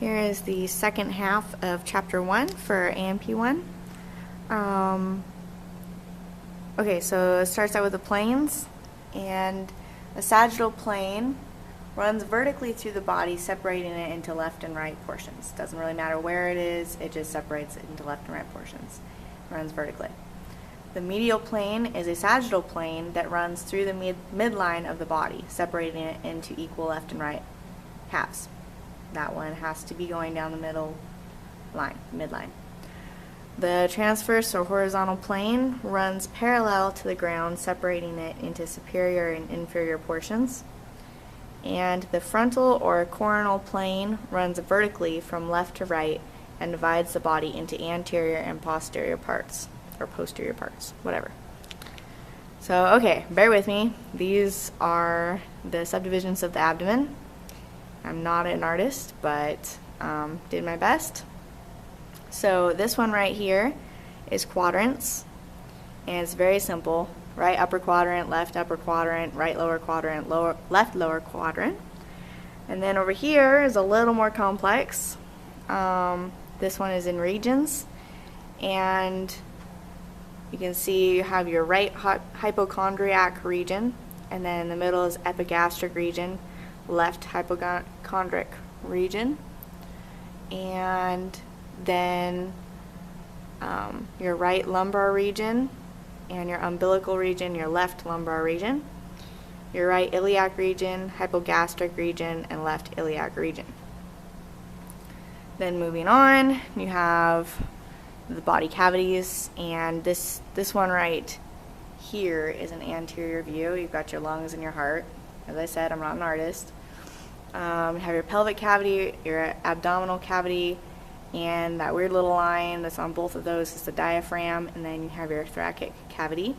Here is the second half of Chapter 1 for AMP1. Okay, so it starts out with the planes, and the sagittal plane runs vertically through the body, separating it into left and right portions. Doesn't really matter where it is, it just separates it into left and right portions. It runs vertically. The medial plane is a sagittal plane that runs through the midline of the body, separating it into equal left and right halves. That one has to be going down the middle line, midline. The transverse or horizontal plane runs parallel to the ground, separating it into superior and inferior portions. And the frontal or coronal plane runs vertically from left to right and divides the body into anterior and posterior parts, or posterior parts, whatever. So, okay, bear with me. These are the subdivisions of the abdomen. I'm not an artist, but did my best. So this one right here is quadrants, and it's very simple. Right upper quadrant, left upper quadrant, right lower quadrant, left lower quadrant. And then over here is a little more complex. This one is in regions, and you can see you have your right hypochondriac region, and then in the middle is epigastric region, left hypochondriac region, and then your right lumbar region, and your umbilical region, your left lumbar region, your right iliac region, hypogastric region, and left iliac region. Then moving on, you have the body cavities, and this one right here is an anterior view. You've got your lungs and your heart. As I said, I'm not an artist. You have your pelvic cavity, your abdominal cavity, and that weird little line that's on both of those is the diaphragm, and then you have your thoracic cavity.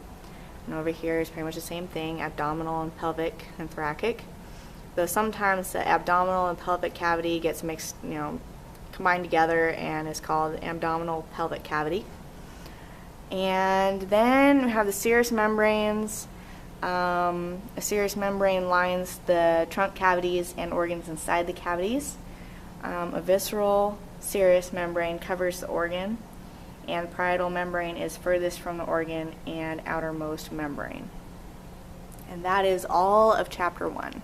And over here is pretty much the same thing, abdominal and pelvic and thoracic. Though sometimes the abdominal and pelvic cavity gets mixed, combined together and is called abdominal pelvic cavity. And then we have the serous membranes. A serous membrane lines the trunk cavities and organs inside the cavities. A visceral serous membrane covers the organ, and the parietal membrane is furthest from the organ and outermost membrane. And that is all of Chapter 1.